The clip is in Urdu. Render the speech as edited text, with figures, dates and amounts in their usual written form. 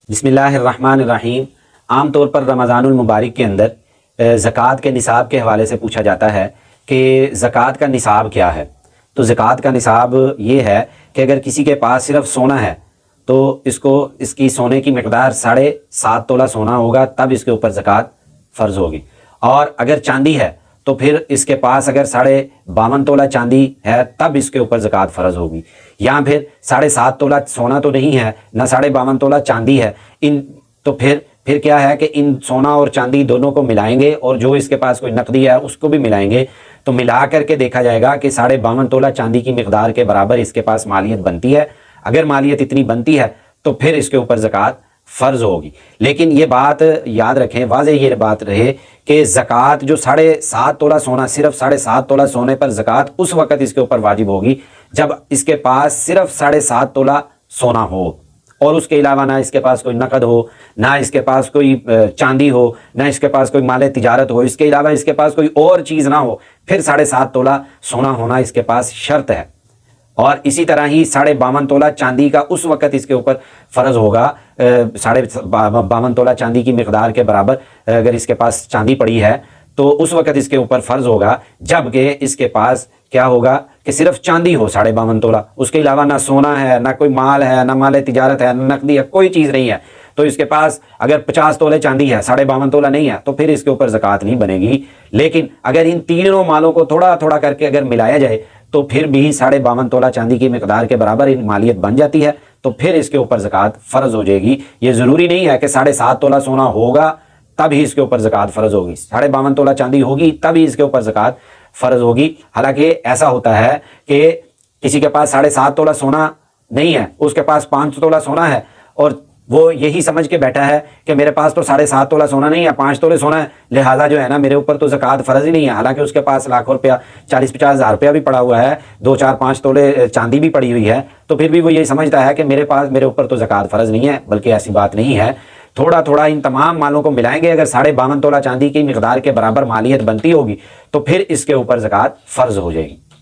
بسم اللہ الرحمن الرحیم۔ عام طور پر رمضان المبارک کے اندر زکوٰۃ کے نصاب کے حوالے سے پوچھا جاتا ہے کہ زکوٰۃ کا نصاب کیا ہے۔ تو زکوٰۃ کا نصاب یہ ہے کہ اگر کسی کے پاس صرف سونا ہے تو اس کی سونے کی مقدار 7.5 تولہ سونا ہوگا، تب اس کے اوپر زکوٰۃ فرض ہوگی۔ اور اگر چاندی ہے تو پھر اس کے پاس اگر 52.5 تولہ چاندی ہے تب اس کے اوپر زکوٰۃ فرض ہوگی، یا پھر 7.5 تولہ سونا تو نہیں ہے نہ 52.5 تولہ چاندی ہے، تو پھر کیا ہے کہ ان سونا اور چاندی دونوں کو ملائیں گے اور جو اس کے پاس کوئی نقدی ہے اس کو بھی ملائیں گے، تو ملا کر کے دیکھا جائے گا کہ 52.5 تولہ چاندی کی مقدار کے برابر اس کے پاس مالیت بنتی ہے۔ اگر مالیت اتنی بنتی ہے تو پھر اس کے اوپر زکوٰۃ فرض ہوگی۔ لیکن یہ بات یاد رکھیں، واضح یہ بات رہے کہ زکوٰۃ جو 7.5 تولہ سونا، صرف 7.5 تولہ سونے پر زکوٰۃ اس وقت اس کے اوپر واجب ہوگی جب اس کے پاس صرف 7.5 تولہ سونا ہو اور اس کے علاوہ نہ اس کے پاس کوئی نقد ہو، نہ اس کے پاس کوئی چاندی ہو، نہ اس کے پاس کوئی مال تجارت ہو، اس کے علاوہ اس کے پاس کوئی اور چیز نہ ہو، پھر 7.5 تولہ سونا ہونا اس کے پاس شرط ہے۔ اور اسی طرح ہی 52.5 تولہ چاندی کا اس وقت اس کے اوپر فرض ہوگا، 52.5 تولہ چاندی کی مقدار کے برابر اگر اس کے پاس چاندی پڑی ہے تو اس وقت اس کے اوپر فرض ہوگا جب کہ اس کے پاس کیا ہوگا کہ صرف چاندی ہو 52.5 تولہ، اس کے علاوہ نہ سونا ہے، نہ کوئی مال ہے، نہ مال تجارت ہے، نہ نقدی ہے، کوئی چیز نہیں ہے۔ تو اس کے پاس اگر 50 تولے چاندی ہے، 52.5 تولہ نہیں ہے، تو پھر اس کے اوپر زکوٰۃ نہیں بنے گی۔ لیکن اگر ان تینوں مالوں کو تھوڑا تھوڑا کر کے اگر ملایا جائے تو پھر بھی 52.5 تولہ چاندی کی مقدار کے برابر ان مالیت بن جاتی ہے، تو پھر اس کے اوپر زکوٰۃ فرض ہو جائے گی۔ یہ ضروری نہیں ہے کہ 7.5 تولہ سونا ہوگا تب ہی اس کے اوپر زکوٰۃ فرض ہوگی، 52.5 تولہ چاندی ہوگی تب ہی اس کے اوپر زکوٰۃ فرض ہوگی۔ حالانکہ ایسا ہوتا ہے کہ کسی کے پاس 7.5 تولہ سونا نہیں ہے، اس کے پاس 5 تولہ سونا ہے اور وہ یہی سمجھ کے بیٹھا ہے کہ میرے پاس تو 7.5 تولہ سونا نہیں ہے، 5 تولے سونا ہے، لہٰذا جو ہے نا میرے اوپر تو زکوٰۃ فرض ہی نہیں ہے۔ حالانکہ اس کے پاس لاکھوں روپیہ، 40-50 ہزار روپیہ بھی پڑا ہوا ہے، 2-4-5 تولے چاندی بھی پڑی ہوئی ہے، تو پھر بھی وہ یہی سمجھتا ہے کہ میرے اوپر تو زکوٰۃ فرض نہیں ہے، بلکہ ایسی بات نہیں ہے۔ تھوڑا تھوڑا ان تمام مالوں کو ملائیں گے، اگر 52.5 تولہ چاندی کی مقدار کے برابر مالیت بنتی ہوگی تو پھر اس کے اوپر زکوٰۃ فرض ہو جائے گی۔